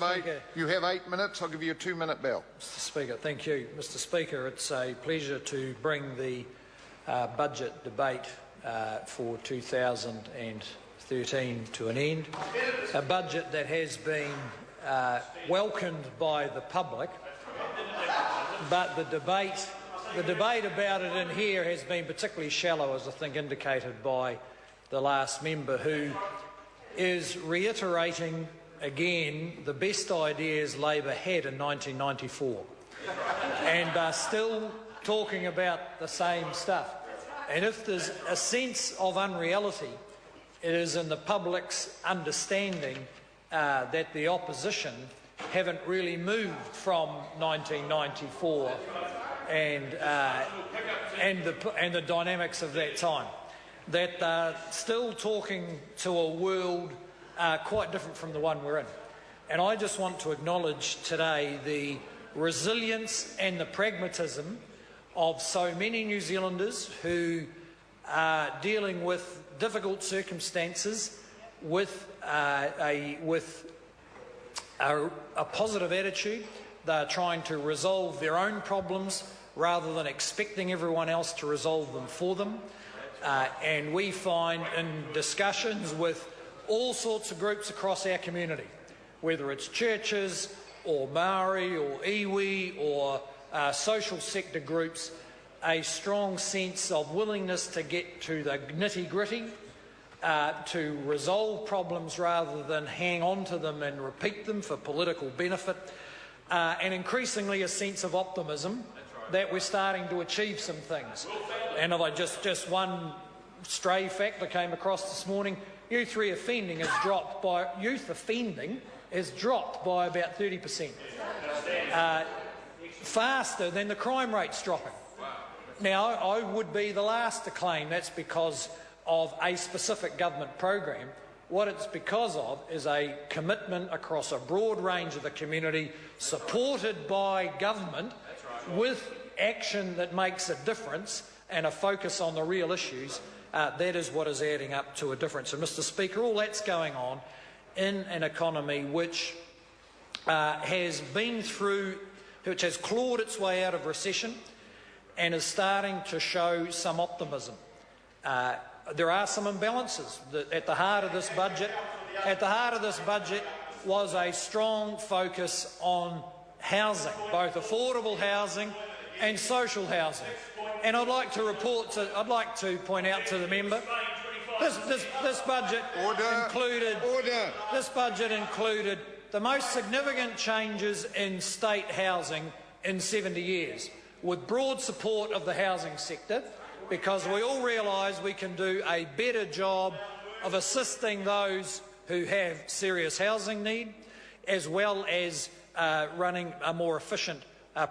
Mate, you have 8 minutes. I'll give you a 2-minute bell. Mr Speaker, thank you. Mr Speaker, it's a pleasure to bring the budget debate for 2013 to an end. A budget that has been welcomed by the public, but the debate about it in here has been particularly shallow, as I think indicated by the last member, who is reiterating again the best ideas Labor had in 1994 and are still talking about the same stuff. And if there's a sense of unreality, it is in the public's understanding that the opposition haven't really moved from 1994 and the dynamics of that time, that they're still talking to a world quite different from the one we're in. And I just want to acknowledge today the resilience and the pragmatism of so many New Zealanders who are dealing with difficult circumstances with a positive attitude. They're trying to resolve their own problems rather than expecting everyone else to resolve them for them. And we find in discussions with all sorts of groups across our community, whether it's churches or Maori or iwi or social sector groups, a strong sense of willingness to get to the nitty-gritty, to resolve problems rather than hang on to them and repeat them for political benefit, and increasingly a sense of optimism that we're starting to achieve some things. And if I just one stray fact I came across this morning, youth offending has dropped by about 30%, faster than the crime rate's dropping. Now, I would be the last to claim that's because of a specific government program. What it's because of is a commitment across a broad range of the community, supported by government, with action that makes a difference and a focus on the real issues. That is what is adding up to a difference. And, Mr Speaker, all that's going on in an economy which has clawed its way out of recession and is starting to show some optimism. There are some imbalances. At the heart of this budget was a strong focus on housing, both affordable housing and social housing. And I'd like to point out to the member, this budget included the most significant changes in state housing in 70 years, with broad support of the housing sector, because we all realise we can do a better job of assisting those who have serious housing need, as well as running a more efficient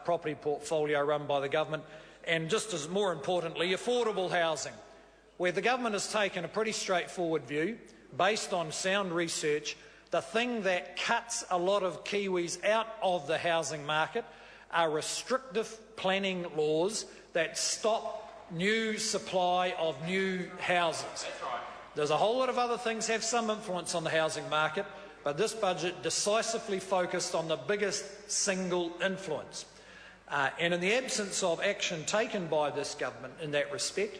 property portfolio run by the government. And just as more importantly, affordable housing, where the government has taken a pretty straightforward view based on sound research. The thing that cuts a lot of Kiwis out of the housing market are restrictive planning laws that stop new supply of new houses. There's a whole lot of other things have some influence on the housing market, but this budget decisively focused on the biggest single influence. And in the absence of action taken by this government in that respect,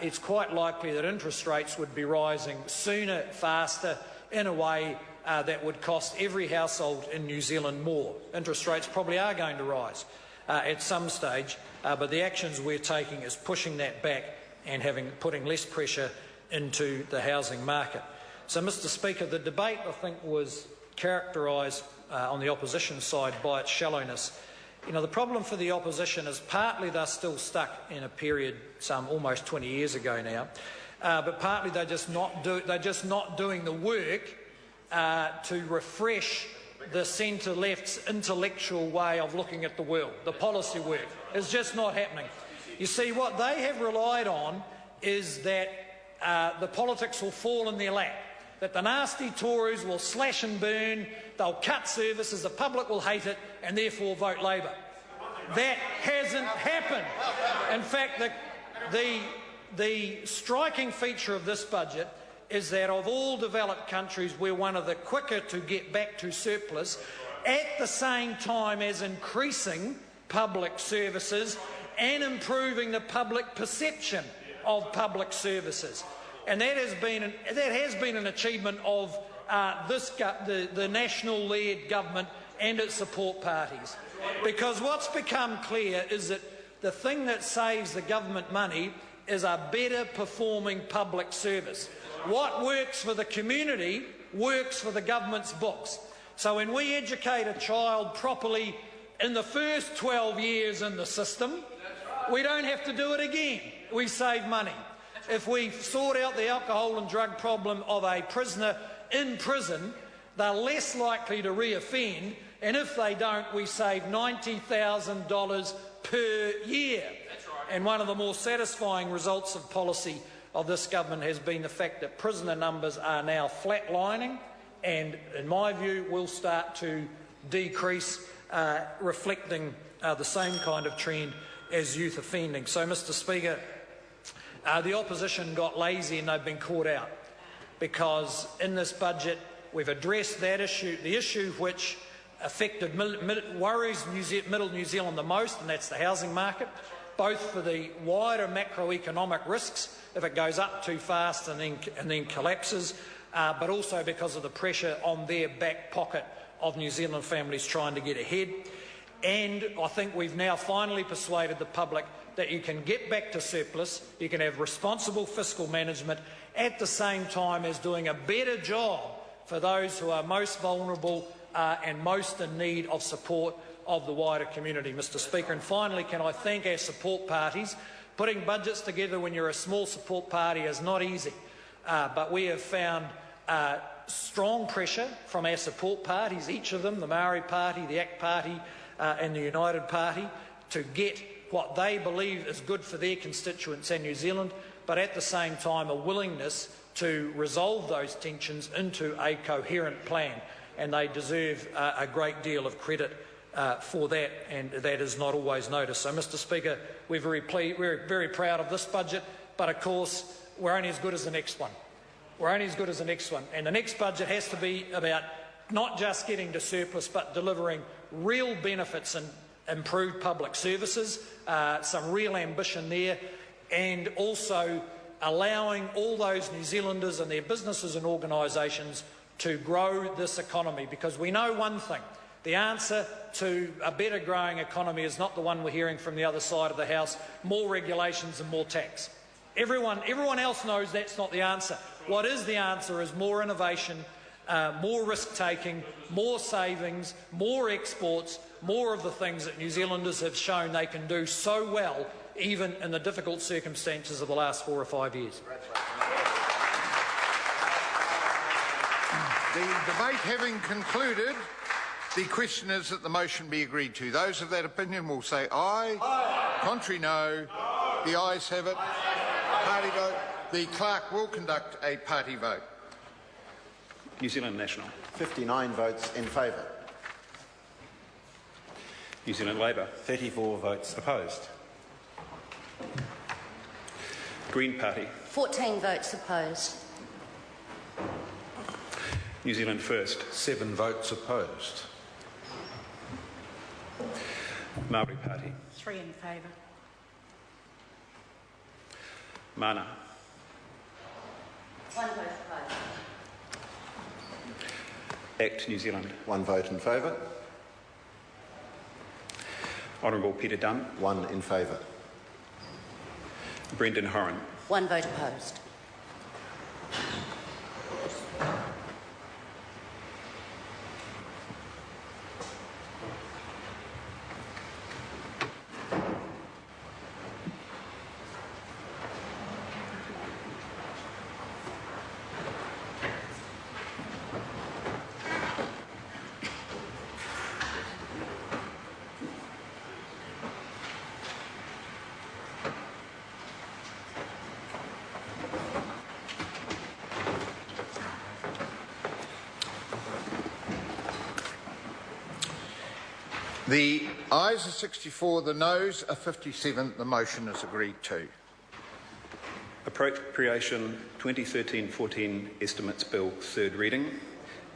it's quite likely that interest rates would be rising sooner, faster, in a way that would cost every household in New Zealand more. Interest rates probably are going to rise at some stage, but the actions we're taking is pushing that back and putting less pressure into the housing market. So, Mr Speaker, the debate, I think, was characterised on the opposition side by its shallowness. You know, the problem for the opposition is partly they're still stuck in a period some almost 20 years ago now, but partly they're just not doing the work to refresh the centre-left's intellectual way of looking at the world. The policy work is just not happening. You see, what they have relied on is that the politics will fall in their lap, that the nasty Tories will slash and burn, they'll cut services, the public will hate it and therefore vote Labor. That hasn't happened. In fact, the striking feature of this budget is that of all developed countries, we're one of the quicker to get back to surplus, at the same time as increasing public services and improving the public perception of public services. And that has been an achievement of the national-led government and its support parties. Because what's become clear is that the thing that saves the government money is a better performing public service. What works for the community works for the government's books. So when we educate a child properly in the first 12 years in the system, we don't have to do it again. We save money. If we sort out the alcohol and drug problem of a prisoner in prison, they're less likely to reoffend, and if they don't, we save $90,000 per year. And one of the more satisfying results of policy of this government has been the fact that prisoner numbers are now flatlining and, in my view, will start to decrease, reflecting the same kind of trend as youth offending. So, Mr Speaker, the opposition got lazy and they've been caught out, because in this budget we've addressed that issue, the issue which affected worries middle New Zealand the most, and that's the housing market, both for the wider macroeconomic risks if it goes up too fast and then collapses, but also because of the pressure on their back pocket of New Zealand families trying to get ahead. And I think we've now finally persuaded the public that you can get back to surplus, you can have responsible fiscal management at the same time as doing a better job for those who are most vulnerable and most in need of support of the wider community, Mr Speaker. And finally, can I thank our support parties. Putting budgets together when you're a small support party is not easy, but we have found strong pressure from our support parties, each of them, the Maori Party, the ACT Party and the United Party, to get what they believe is good for their constituents and New Zealand, but at the same time a willingness to resolve those tensions into a coherent plan. And they deserve a great deal of credit for that, and that is not always noticed. So, Mr Speaker, we're very proud of this budget, but of course we're only as good as the next one. We're only as good as the next one. And the next budget has to be about not just getting to surplus, but delivering real benefits and improved public services, some real ambition there, and also allowing all those New Zealanders and their businesses and organisations to grow this economy. Because we know one thing, the answer to a better growing economy is not the one we're hearing from the other side of the House, more regulations and more tax. Everyone else knows that's not the answer. What is the answer is more innovation, more risk-taking, more savings, more exports, more of the things that New Zealanders have shown they can do so well, even in the difficult circumstances of the last 4 or 5 years. The debate having concluded, the question is that the motion be agreed to. Those of that opinion will say aye. Aye. Contrary, no. Aye. The ayes have it. Party vote. The clerk will conduct a party vote. New Zealand National. 59 votes in favour. New Zealand Labour. 34 votes opposed. Green Party. 14 votes opposed. New Zealand First. 7 votes opposed. Maori Party. 3 in favour. Mana. 1 vote opposed. ACT New Zealand. 1 vote in favour. Honourable Peter Dunn. 1 in favour. Brendan Horan. 1 vote opposed. The ayes are 64, the noes are 57. The motion is agreed to. Appropriation 2013-14 Estimates Bill, third reading.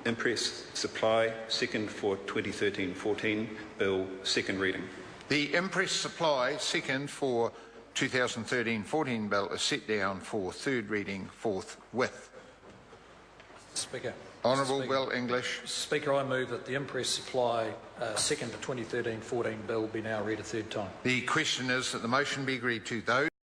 Imprest Supply, second for 2013-14 Bill, second reading. The Imprest Supply, second for 2013-14 bill is set down for third reading forthwith. Speaker. Honourable Speaker. Bill English. Speaker, I move that the Imprest Supply second to 2013-14 bill be now read a third time. The question is that the motion be agreed to. Those